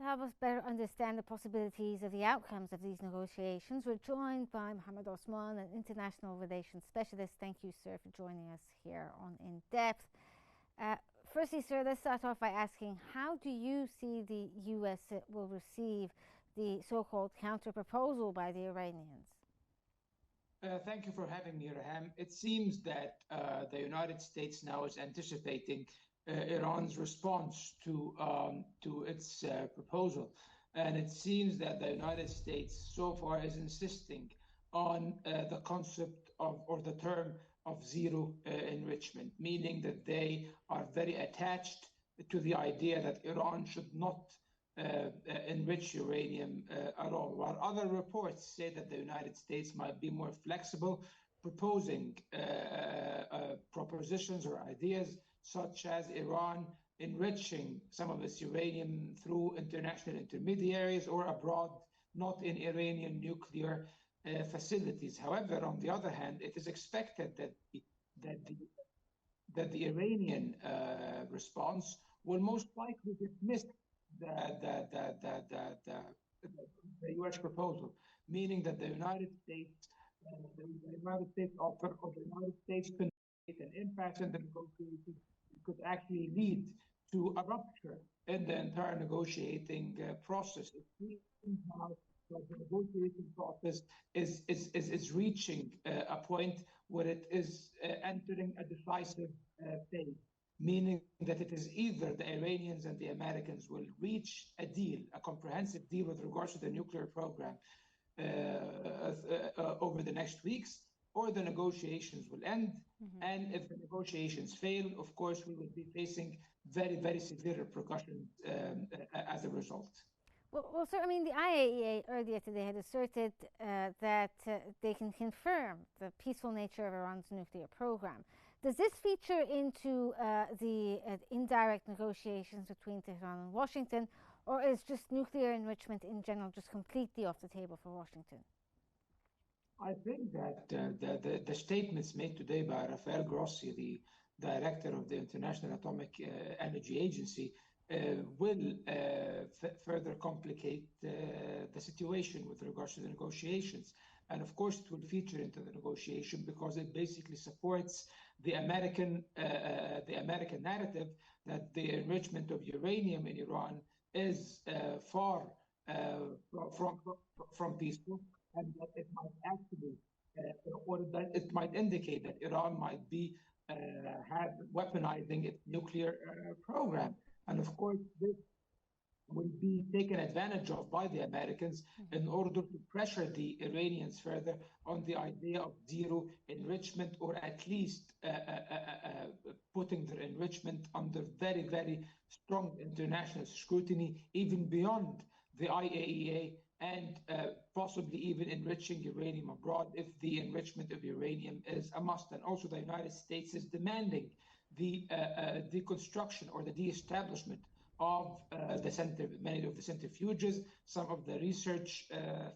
help us better understand the possibilities of the outcomes of these negotiations, we're joined by Mohammed Osman, an international relations specialist. Thank you, sir, for joining us here on In Depth. Firstly, sir, let's start off by asking, how do you see the US will receive the so-called counter-proposal by the Iranians? Thank you for having me, Raham. It seems that the United States now is anticipating Iran's response to its proposal, and it seems that the United States so far is insisting on the concept of or the term of zero enrichment, meaning that they are very attached to the idea that Iran should not enrich uranium at all, while other reports say that the United States might be more flexible, proposing propositions or ideas such as Iran enriching some of its uranium through international intermediaries or abroad, not in Iranian nuclear facilities. However, on the other hand, it is expected that the Iranian response will most likely dismiss the U.S. proposal, meaning that the United States offer or the United States can create an impasse in the negotiations could actually lead to a rupture in the entire negotiating process. It seems now that the negotiating process is reaching a point where it is entering a decisive phase, meaning that it is either the Iranians and the Americans will reach a deal, a comprehensive deal with regards to the nuclear program over the next weeks, or the negotiations will end. Mm-hmm. And if the negotiations fail, of course, we will be facing very, very severe repercussions as a result. Well, sir, I mean, the IAEA earlier today had asserted that they can confirm the peaceful nature of Iran's nuclear program. Does this feature into the indirect negotiations between Tehran and Washington, or is just nuclear enrichment in general just completely off the table for Washington? I think that the statements made today by Rafael Grossi, the director of the International Atomic Energy Agency, will further complicate the situation with regards to the negotiations. And of course, it will feature into the negotiation because it basically supports the American narrative that the enrichment of uranium in Iran is far from peaceful, and that it might actually, or that it might indicate that Iran might be weaponizing its nuclear program. And of course, this will be taken advantage of by the Americans in order to pressure the Iranians further on the idea of zero enrichment, or at least putting their enrichment under very, very strong international scrutiny, even beyond the IAEA, and possibly even enriching uranium abroad if the enrichment of uranium is a must. And also the United States is demanding the deconstruction or the de-establishment of many of the centrifuges, some of the research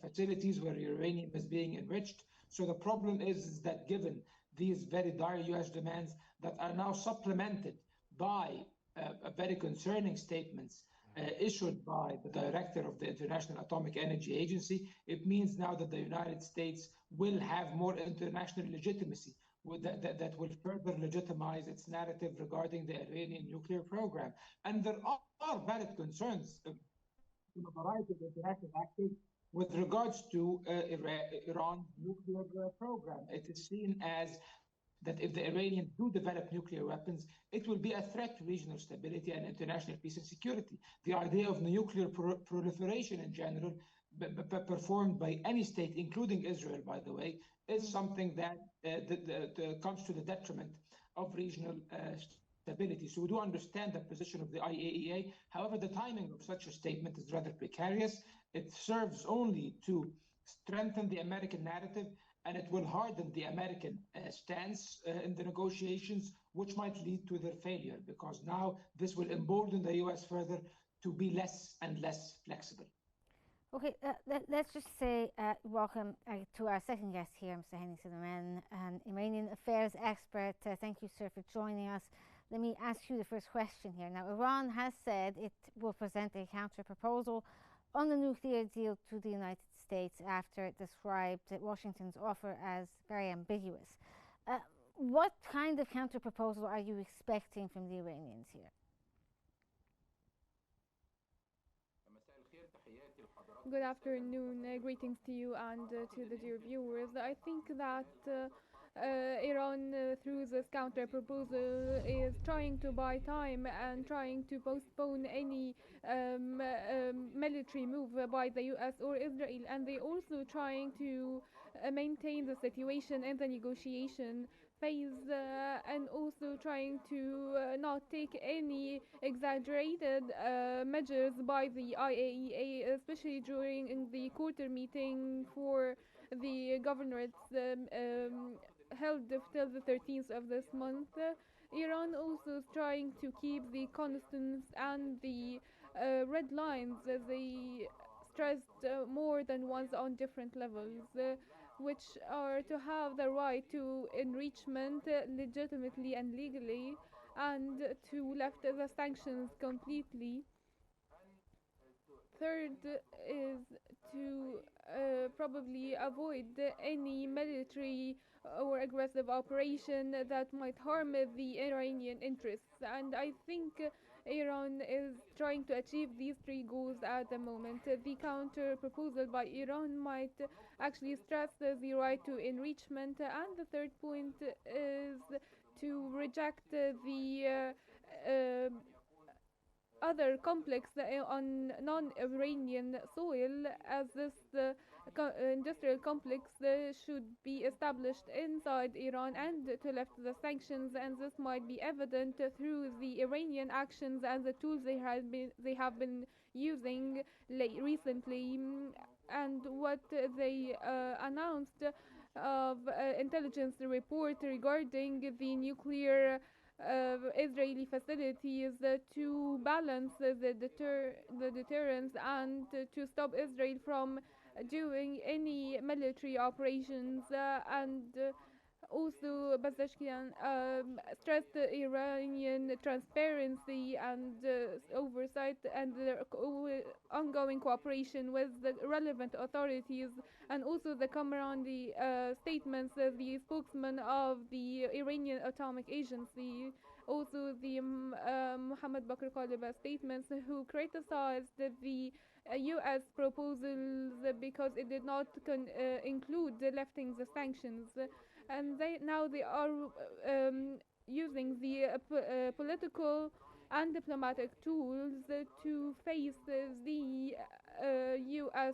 facilities where uranium is being enriched. So the problem is that given these very dire US demands that are now supplemented by very concerning statements issued by the director of the International Atomic Energy Agency, it means now that the United States will have more international legitimacy that will further legitimize its narrative regarding the Iranian nuclear program. And there are valid concerns from a variety of international actors with regards to Iran's nuclear program. It is seen as that if the Iranians do develop nuclear weapons, it will be a threat to regional stability and international peace and security. The idea of nuclear proliferation in general, performed by any state, including Israel, by the way, is something that comes to the detriment of regional stability. So we do understand the position of the IAEA. However, the timing of such a statement is rather precarious. It serves only to strengthen the American narrative, and it will harden the American stance in the negotiations, which might lead to their failure, because now this will embolden the US further to be less and less flexible. Okay, let's just say welcome to our second guest here, Mr. Hani Suleiman, an Iranian affairs expert. Thank you, sir, for joining us. let me ask you the first question here. Now, Iran has said it will present a counter proposal on the nuclear deal to the United States after it described Washington's offer as very ambiguous. What kind of counter proposal are you expecting from the Iranians here? Good afternoon. Greetings to you and to the dear viewers. I think that Iran, through this counter proposal, is trying to buy time and trying to postpone any military move by the US or Israel, and they also trying to maintain the situation in the negotiation phase, and also trying to not take any exaggerated measures by the IAEA, especially during the quarter meeting for the governorates held till the 13th of this month. Iran also is trying to keep the constants and the red lines, they stressed more than once on different levels, which are to have the right to enrichment legitimately and legally, and to lift the sanctions completely. Third is to probably avoid any military or aggressive operation that might harm the Iranian interests. And I think Iran is trying to achieve these three goals at the moment. The counter proposal by Iran might actually stress the right to enrichment, and the third point is to reject the other complex on non-Iranian soil, as this industrial complex should be established inside Iran, and to lift the sanctions, and this might be evident through the Iranian actions and the tools they have been using recently, and what they announced of intelligence report regarding the nuclear Israeli facilities to balance the deterrence, and to stop Israel from doing any military operations, and also Pezeshkian stressed Iranian transparency and oversight, and their ongoing cooperation with the relevant authorities, and also the Kamarandi statements, the spokesman of the Iranian Atomic Agency, also the Mohammed Bakr Qalibah statements, who criticized the US proposals because it did not include lifting the sanctions, and they are using the political and diplomatic tools to face the US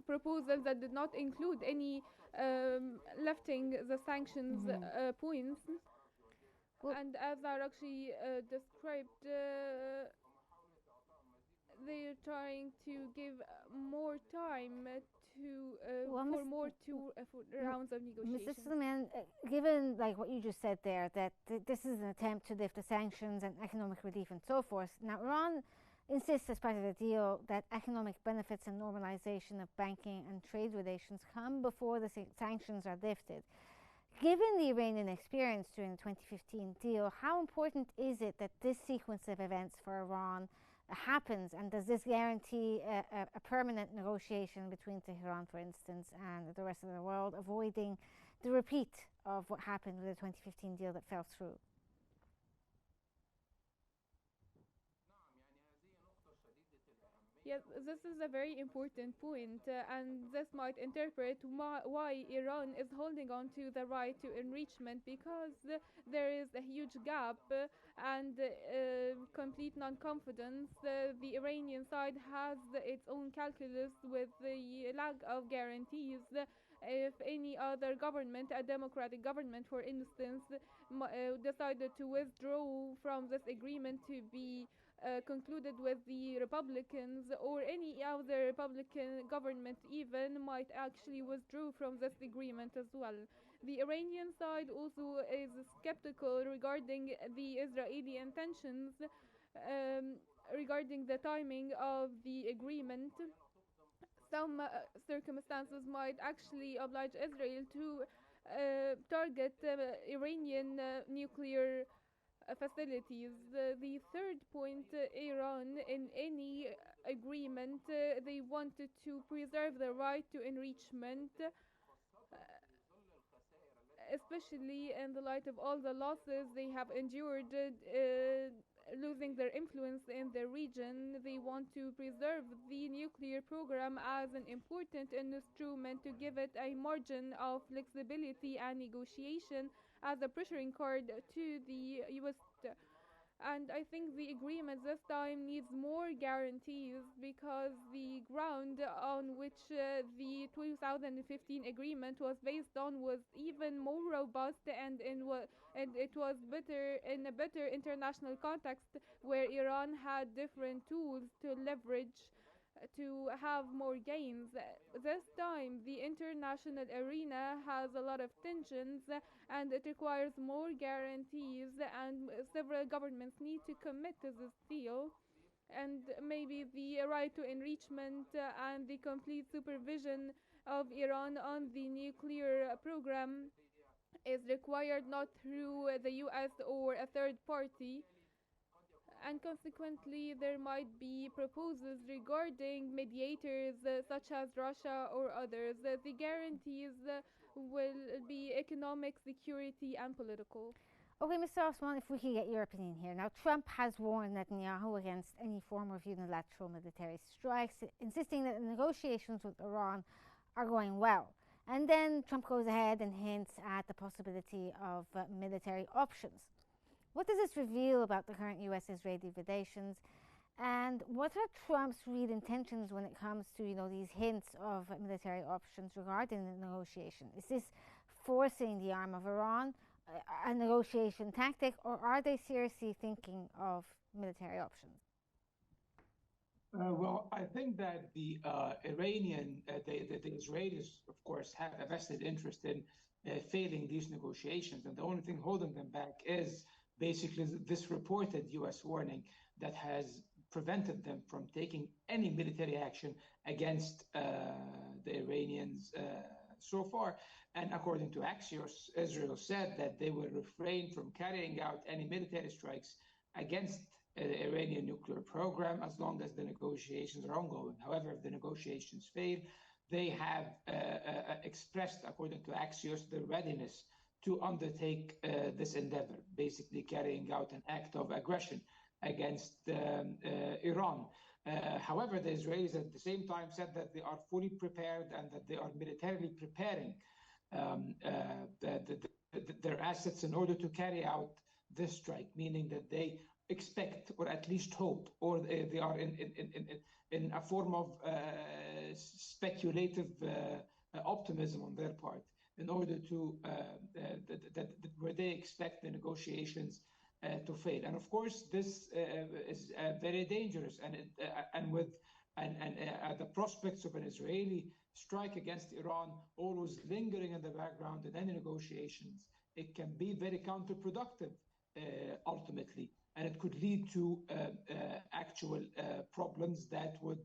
proposal that did not include any lifting the sanctions points. Well, and as Arakshi described, they're trying to give more time to Well, for more for rounds of Mr. negotiations. Suleiman, given like what you just said there, that this is an attempt to lift the sanctions and economic relief and so forth. Now, Iran insists, as part of the deal, that economic benefits and normalization of banking and trade relations come before the sanctions are lifted. Given the Iranian experience during the 2015 deal, how important is it that this sequence of events for Iran happens, and does this guarantee a permanent negotiation between Tehran, for instance, and the rest of the world, avoiding the repeat of what happened with the 2015 deal that fell through? Yes, this is a very important point, and this might interpret why Iran is holding on to the right to enrichment, because there is a huge gap and complete non-confidence. The Iranian side has its own calculus with the lack of guarantees. If any other government, a democratic government for instance, decided to withdraw from this agreement to be concluded with the Republicans, or any other Republican government even might actually withdraw from this agreement as well. The Iranian side also is skeptical regarding the Israeli intentions, regarding the timing of the agreement. Some circumstances might actually oblige Israel to target Iranian nuclear facilities. The third point, Iran, in any agreement, they wanted to preserve the right to enrichment, especially in the light of all the losses they have endured, losing their influence in the region. They want to preserve the nuclear program as an important instrument to give it a margin of flexibility and negotiation as a pressuring card to the US. And I think the agreement this time needs more guarantees, because the ground on which the 2015 agreement was based on was even more robust, and it was better in a better international context, where Iran had different tools to leverage to have more gains. This time, the international arena has a lot of tensions, and it requires more guarantees, and several governments need to commit to this deal. And maybe the right to enrichment and the complete supervision of Iran on the nuclear program is required, not through the US or a third party. And consequently, there might be proposals regarding mediators such as Russia or others. The guarantees will be economic, security, and political. Okay, Mr. Osman, if we could get your opinion here. Now, Trump has warned Netanyahu against any form of unilateral military strikes, insisting that the negotiations with Iran are going well. And then Trump goes ahead and hints at the possibility of military options. What does this reveal about the current US-Israeli relations? And what are Trump's real intentions when it comes to, these hints of military options regarding the negotiation? Is this forcing the arm of Iran, a negotiation tactic, or are they seriously thinking of military options? Well, I think that the Israelis, of course, have a vested interest in failing these negotiations, and the only thing holding them back is basically this reported U.S. warning that has prevented them from taking any military action against the Iranians so far. And according to Axios, Israel said that they will refrain from carrying out any military strikes against the Iranian nuclear program as long as the negotiations are ongoing. However, if the negotiations fail, they have expressed, according to Axios, their readiness to undertake this endeavor, basically carrying out an act of aggression against Iran. However, the Israelis at the same time said that they are fully prepared and that they are militarily preparing their assets in order to carry out this strike, meaning that they expect, or at least hope, or they are in a form of speculative optimism on their part, in order to where they expect the negotiations to fail. And of course, this is very dangerous, and the prospects of an Israeli strike against Iran always lingering in the background in any negotiations, it can be very counterproductive ultimately, and it could lead to actual problems that would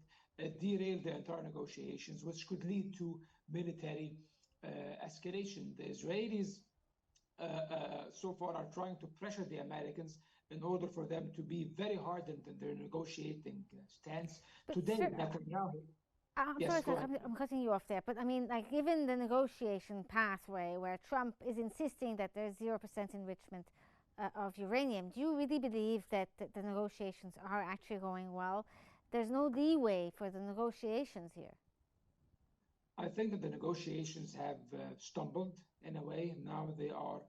derail the entire negotiations, which could lead to military escalation. The Israelis so far are trying to pressure the Americans in order for them to be very hardened in their negotiating stance. But Today, sir, Netanyahu. I'm Yes, sorry, go sir, ahead. I'm cutting you off there, but I mean, like, given the negotiation pathway where Trump is insisting that there's 0% enrichment of uranium, do you really believe that the negotiations are actually going well? There's no leeway for the negotiations here. I think that the negotiations have stumbled in a way. Now they are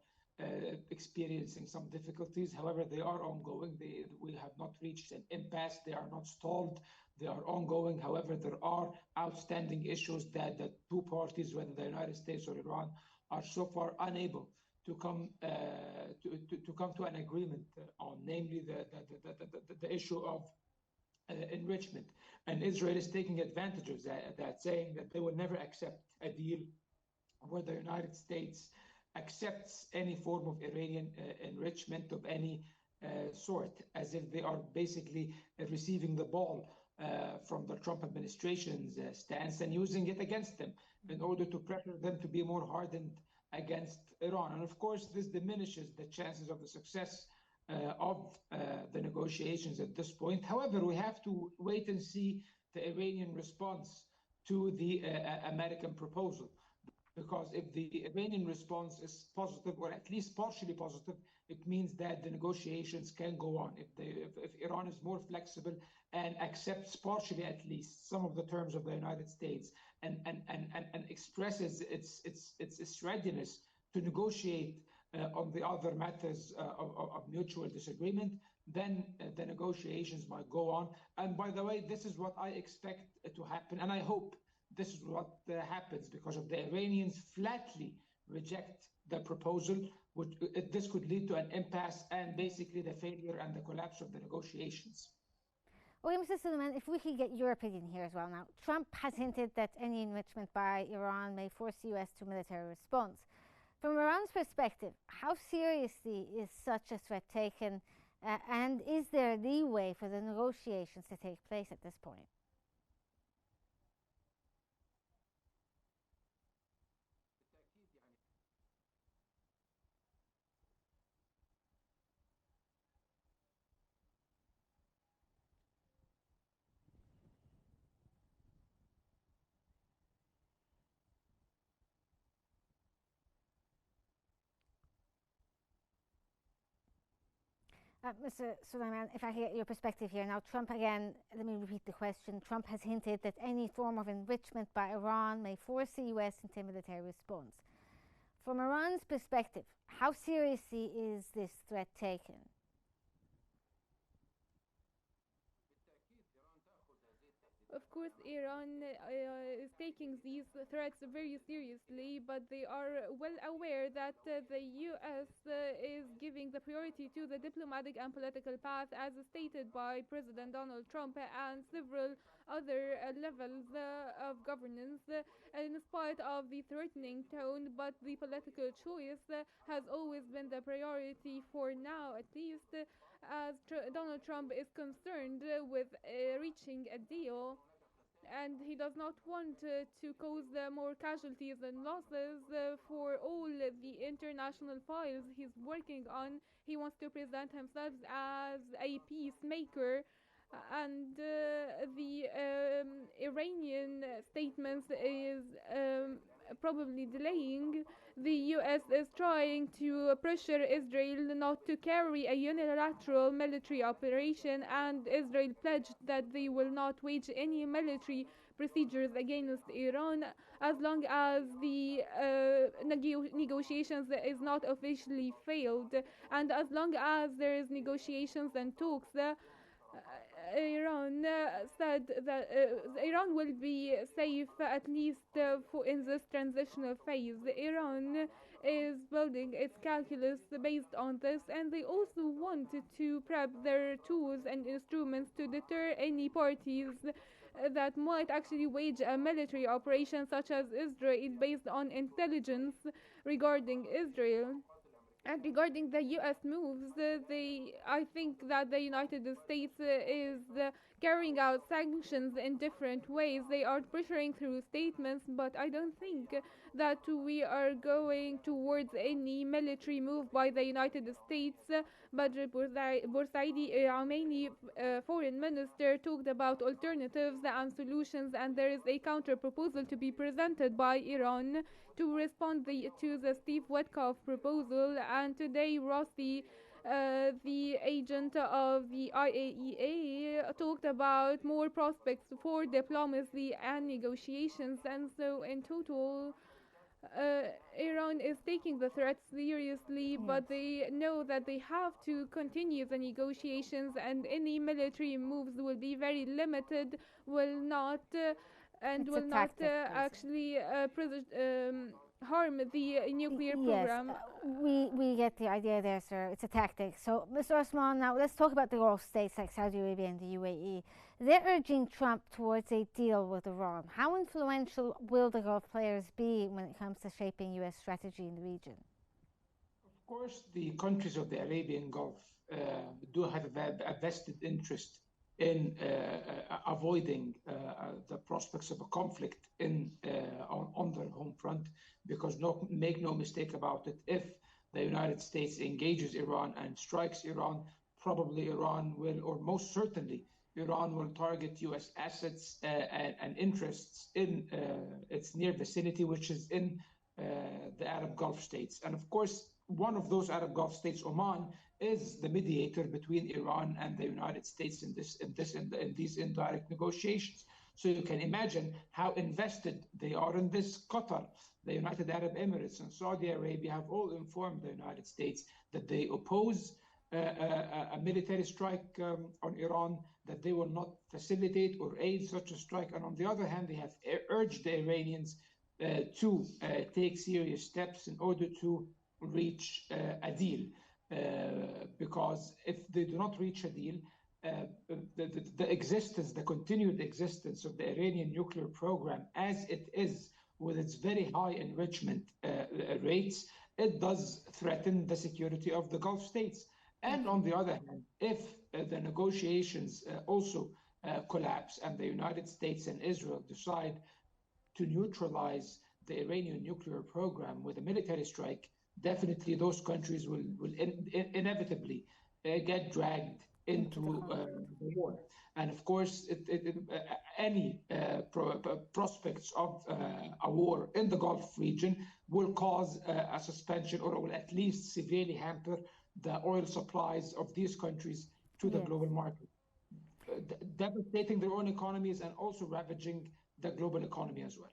experiencing some difficulties. However, they are ongoing. We have not reached an impasse. They are not stalled. They are ongoing. However, there are outstanding issues that the two parties, whether the United States or Iran, are so far unable to come to an agreement on, namely the issue of enrichment. And Israel is taking advantage of that, saying that they will never accept a deal where the United States accepts any form of Iranian enrichment of any sort, as if they are basically receiving the ball from the Trump administration's stance and using it against them in order to pressure them to be more hardened against Iran. And of course, this diminishes the chances of the success of the negotiations at this point. However, we have to wait and see the Iranian response to the American proposal. Because if the Iranian response is positive, or at least partially positive, it means that the negotiations can go on. If Iran is more flexible and accepts partially at least some of the terms of the United States and expresses its readiness to negotiate on the other matters of mutual disagreement, then the negotiations might go on. And by the way, this is what I expect to happen, and I hope this is what happens, because if the Iranians flatly reject the proposal, this could lead to an impasse and basically the failure and the collapse of the negotiations. Okay, Mr. Suleiman, if we could get your opinion here as well. Now, Trump has hinted that any enrichment by Iran may force the US to military response. From Iran's perspective, how seriously is such a threat taken, and is there leeway for the negotiations to take place at this point? Mr. Suleiman, if I get your perspective here. Now, Trump, again, let me repeat the question. Trump has hinted that any form of enrichment by Iran may force the US into a military response. From Iran's perspective, how seriously is this threat taken? Of course, Iran is taking these threats very seriously, but they are well aware that the US is giving the priority to the diplomatic and political path, as stated by President Donald Trump and several other levels of governance, in spite of the threatening tone. But the political choice has always been the priority for now, at least, as Donald Trump is concerned with reaching a deal, and he does not want to cause more casualties and losses for all the international files he's working on. He wants to present himself as a peacemaker, and the Iranian statements is probably delaying. The US is trying to pressure Israel not to carry a unilateral military operation, and Israel pledged that they will not wage any military procedures against Iran as long as the negotiations is not officially failed, and as long as there is negotiations and talks. Iran said that Iran will be safe, at least for in this transitional phase. Iran is building its calculus based on this, and they also want to prep their tools and instruments to deter any parties that might actually wage a military operation, such as Israel, based on intelligence regarding Israel. And regarding the US moves, I think that the United States is carrying out sanctions in different ways. They are pressuring through statements, but I don't think that we are going towards any military move by the United States. Badr Bursaidi, Armeni foreign minister, talked about alternatives and solutions, and there is a counter proposal to be presented by Iran to respond to the Steve Witkoff proposal. And today, Rossi, the agent of the IAEA, talked about more prospects for diplomacy and negotiations. And so, in total, Iran is taking the threat seriously, but they know that they have to continue the negotiations, and any military moves will be very limited, will not actually harm the nuclear program. Yes, we get the idea there, sir. It's a tactic. So, Mr. Osman, now let's talk about the Gulf states like Saudi Arabia and the UAE. They're urging Trump towards a deal with Iran. How influential will the Gulf players be when it comes to shaping U.S. strategy in the region? Of course, the countries of the Arabian Gulf do have a vested interest in avoiding the prospects of a conflict on their home front, because make no mistake about it, if the United States engages Iran and strikes Iran, probably Iran will, or most certainly, Iran will target U.S. assets and interests in its near vicinity, which is in the Arab Gulf states. And of course, one of those Arab Gulf states, Oman, is the mediator between Iran and the United States in these indirect negotiations. So you can imagine how invested they are in this. Qatar, the United Arab Emirates, and Saudi Arabia have all informed the United States that they oppose a military strike on Iran, that they will not facilitate or aid such a strike. And on the other hand, they have urged the Iranians to take serious steps in order to reach a deal. Because if they do not reach a deal, the continued existence of the Iranian nuclear program as it is, with its very high enrichment rates, it does threaten the security of the Gulf states. And on the other hand, if the negotiations also collapse and the United States and Israel decide to neutralize the Iranian nuclear program with a military strike, definitely those countries will inevitably get dragged into the war. And of course, any prospects of a war in the Gulf region will cause a suspension, or will at least severely hamper the oil supplies of these countries to the global market, devastating their own economies and also ravaging the global economy as well.